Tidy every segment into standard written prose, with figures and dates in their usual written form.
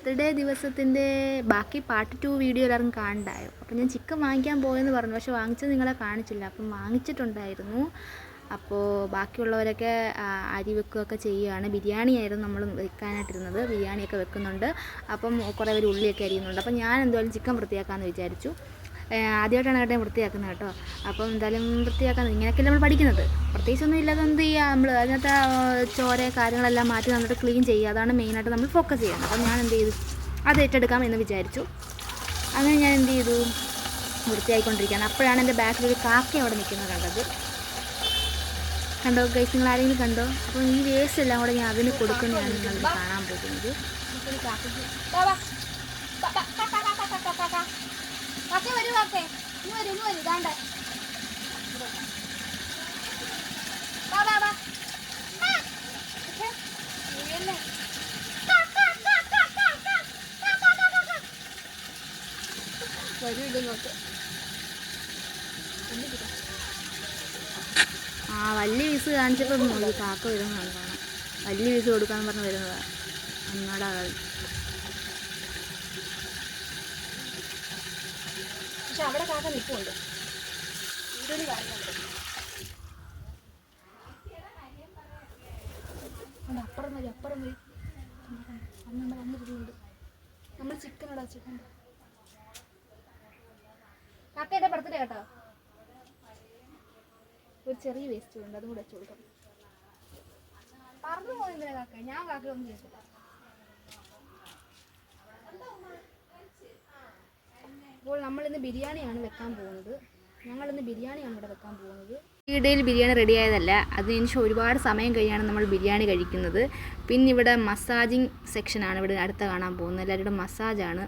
Birthday ദിവസത്തിൻ്റെ ബാക്കി part 2 video എല്ലാവരും കാണണ്ടായോ. അപ്പോൾ ഞാൻ ചിക്കൻ വാങ്ങിക്കാൻ പോയെന്ന് പറഞ്ഞു, പക്ഷെ വാങ്ങിച്ചത് നിങ്ങളെ കാണിച്ചില്ല. അപ്പം വാങ്ങിച്ചിട്ടുണ്ടായിരുന്നു. അപ്പോൾ ബാക്കിയുള്ളവരൊക്കെ അരി വെക്കുകയൊക്കെ ചെയ്യുകയാണ്. ബിരിയാണിയായിരുന്നു നമ്മൾ വെക്കാനായിട്ടിരുന്നത്, ബിരിയാണിയൊക്കെ വെക്കുന്നുണ്ട്. അപ്പം കുറേ പേര് ഉള്ളിയൊക്കെ അരിയുന്നുണ്ട്. അപ്പം ഞാൻ എന്തായാലും ചിക്കൻ വൃത്തിയാക്കാമെന്ന് വിചാരിച്ചു. ആദ്യമായിട്ടാണ് കേട്ടോ വൃത്തിയാക്കുന്നത് കേട്ടോ. അപ്പം എന്തായാലും വൃത്തിയാക്കാൻ ഇങ്ങനെയൊക്കെ നമ്മൾ പഠിക്കുന്നത്. പ്രത്യേകിച്ചൊന്നും ഇല്ലാതെ എന്ത് ചെയ്യുക, നമ്മൾ അതിനകത്ത് ചോര കാര്യങ്ങളെല്ലാം മാറ്റി നന്നിട്ട് ക്ലീൻ ചെയ്യുക, അതാണ് മെയിനായിട്ട് നമ്മൾ ഫോക്കസ് ചെയ്യുന്നത്. അപ്പം ഞാൻ എന്ത് ചെയ്തു, അത് ഏറ്റെടുക്കാം എന്ന് വിചാരിച്ചു. അങ്ങനെ ഞാൻ എന്ത് ചെയ്തു, വൃത്തിയായിക്കൊണ്ടിരിക്കുകയാണ്. അപ്പോഴാണ് എൻ്റെ ബാക്കിലൊരു കാക്ക അവിടെ നിൽക്കുന്നത് കണ്ടത്. കണ്ടോ ഗൈസ്, നിങ്ങൾ ആരെങ്കിലും കണ്ടോ? അപ്പോൾ ഈ വേസ്റ്റ് എല്ലാം കൂടെ ഞാൻ അതിന് കൊടുക്കുന്നതാണ് നിങ്ങൾ കാണാൻ പോകുന്നത്. വലിയ പീസ് കാണിച്ചപ്പോൾ നോക്കി കാക്ക വരുന്നതാണ് കാണാം. വലിയ പീസ് കൊടുക്കാന്ന് പറഞ്ഞ് വരുന്നതാണ്. അന്നടാ പക്ഷെ അവിടെ കാക്ക നിൽപ്പുണ്ട്. അപ്പുറം വരും, അപ്പുറം വരും. വന്നിട്ടുണ്ട്. നമ്മൾ ചിക്കൻ ചിക്കൻ കാക്കയുടെ ബർത്ത്ഡേ കേട്ടോ. ഒരു ചെറിയ വേസ്റ്റ് ഉണ്ട്, അതും കൂടെ വെച്ച് കൊടുക്കാം. പറഞ്ഞു പോകുന്നില്ല കാക്ക, ഞാൻ കാക്കയൊന്നും ചെയ്തില്ല. അപ്പോൾ നമ്മളിന്ന് ബിരിയാണിയാണ് വെക്കാൻ പോകുന്നത്. ഞങ്ങളിന്ന് ബിരിയാണിയാണ് ഇവിടെ വെക്കാൻ പോകുന്നത്. ഈയിടയിൽ ബിരിയാണി റെഡി ആയതല്ല, അതിനുശേഷം ഒരുപാട് സമയം കഴിഞ്ഞാണ് നമ്മൾ ബിരിയാണി കഴിക്കുന്നത്. പിന്നെ ഇവിടെ മസാജിങ് സെക്ഷനാണ് ഇവിടെ അടുത്ത കാണാൻ പോകുന്നത്. എല്ലാവരുടെ മസാജാണ്,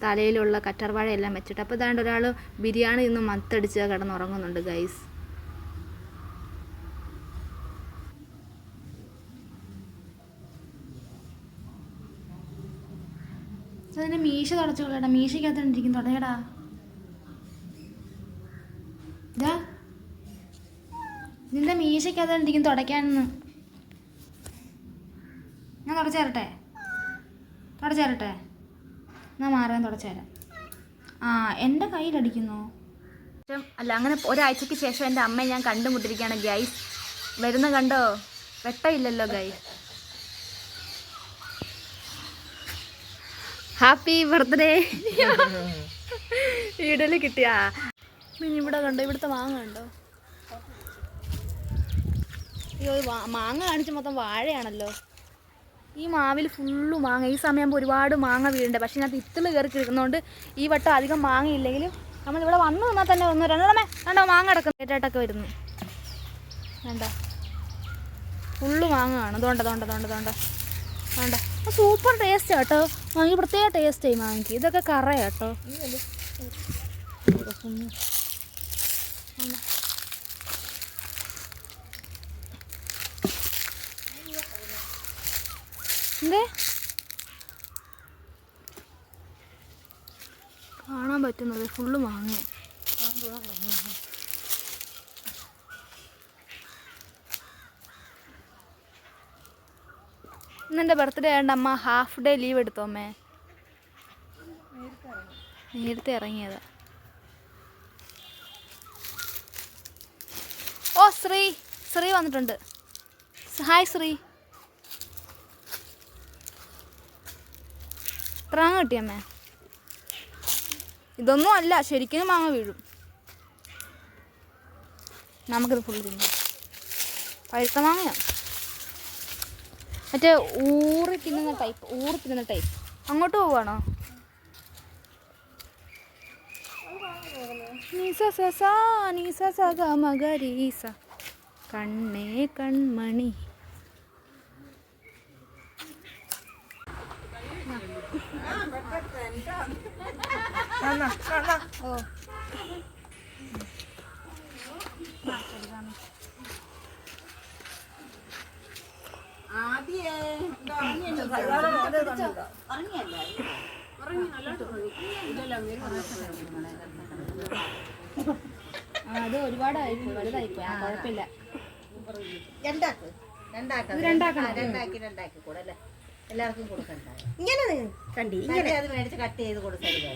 തലയിലുള്ള കറ്റർവാഴയെല്ലാം വെച്ചിട്ട്. അപ്പോൾ ഇതാണ്ട് ഒരാൾ ബിരിയാണി നിന്ന് മത്തടിച്ച് കിടന്നുറങ്ങുന്നുണ്ട് ഗൈസ്. അതിൻ്റെ മീശ തുടച്ചു കളയടാ, മീശയ്ക്കകത്തിരിക്കും, തുടയടാ. ഇതാ നിന്റെ മീശയ്ക്കകത്തിരിക്കും തുടയ്ക്കാനെന്ന്. ഞാൻ തുടച്ചേരട്ടെ എന്നാ മാറാൻ തുടച്ചേരാം. എൻ്റെ കയ്യിലടിക്കുന്നു. അല്ല, അങ്ങനെ ഒരാഴ്ചയ്ക്ക് ശേഷം എൻ്റെ അമ്മയെ ഞാൻ കണ്ടുമുട്ടിരിക്കുകയാണ് ഗൈസ്. വരുന്ന കണ്ടോ, വെട്ടമില്ലല്ലോ ഗൈസ്. Happy birthday. വീഡിയോയിൽ കിട്ടിയാ. പിന്നെ ഇവിടെ കണ്ടോ, ഇവിടുത്തെ മാങ്ങ കണ്ടോ. അയ്യോ, മാങ്ങ കാണിച്ച് മൊത്തം വാഴയാണല്ലോ. ഈ മാവിൽ ഫുള്ള് മാങ്ങ. ഈ സമയമാകുമ്പോൾ ഒരുപാട് മാങ്ങ വീഴുണ്ട്. പക്ഷേ ഇതിനകത്ത് ഇത്തിള് കയറി കിടക്കുന്നതുകൊണ്ട് ഈ വട്ടം അധികം മാങ്ങയില്ലെങ്കിലും നമ്മളിവിടെ വന്നു നിന്നാൽ തന്നെ ഒന്ന് രണ്ടെണ്ണമേ കണ്ടോ മാങ്ങ കിടക്കും. ഏറ്റായിട്ടൊക്കെ വരുന്നു വേണ്ട, ഫുള്ള് മാങ്ങ ആണ്. തോണ്ട സൂപ്പർ ടേസ്റ്റ് കേട്ടോ. മാങ്ങി പ്രത്യേക ടേസ്റ്റായി മാങ്ങിക്ക്. ഇതൊക്കെ കറ കേട്ടോ. എന്തേ കാണാൻ പറ്റുന്നത് ഫുള്ള് മാങ്ങ. ഇന്നെൻ്റെ ബർത്ത്ഡേ ആയതുകൊണ്ട് അമ്മ ഹാഫ് ഡേ ലീവ് എടുത്തോ അമ്മേ. നേരത്തെ ഇറങ്ങിയത്. ഓ ശ്രീ വന്നിട്ടുണ്ട്. ഹായ് ശ്രീ. എത്ര മാങ്ങ കിട്ടിയമ്മേ? ഇതൊന്നും അല്ല, ശരിക്കും മാങ്ങ വീഴും. നമുക്കിത് ഫുള്ള് തിന്നാം. പഴുത്ത മാങ്ങയാണ്, മറ്റേ ഊറി തിന്നുന്ന ടൈപ്പ്. അങ്ങോട്ട് പോവാണോ? കണ്ണേ കൺമണി. ഓ അത് ഒരുപാടായിപ്പോയി, വലുതായിപ്പോയി. കുഴപ്പമില്ല. എല്ലാവർക്കും കൊടുക്കണ്ട. ഇങ്ങനെ കണ്ടി ഇങ്ങനെ അത് മേടിച്ച് കട്ട് ചെയ്ത് കൊടുക്കരുത്.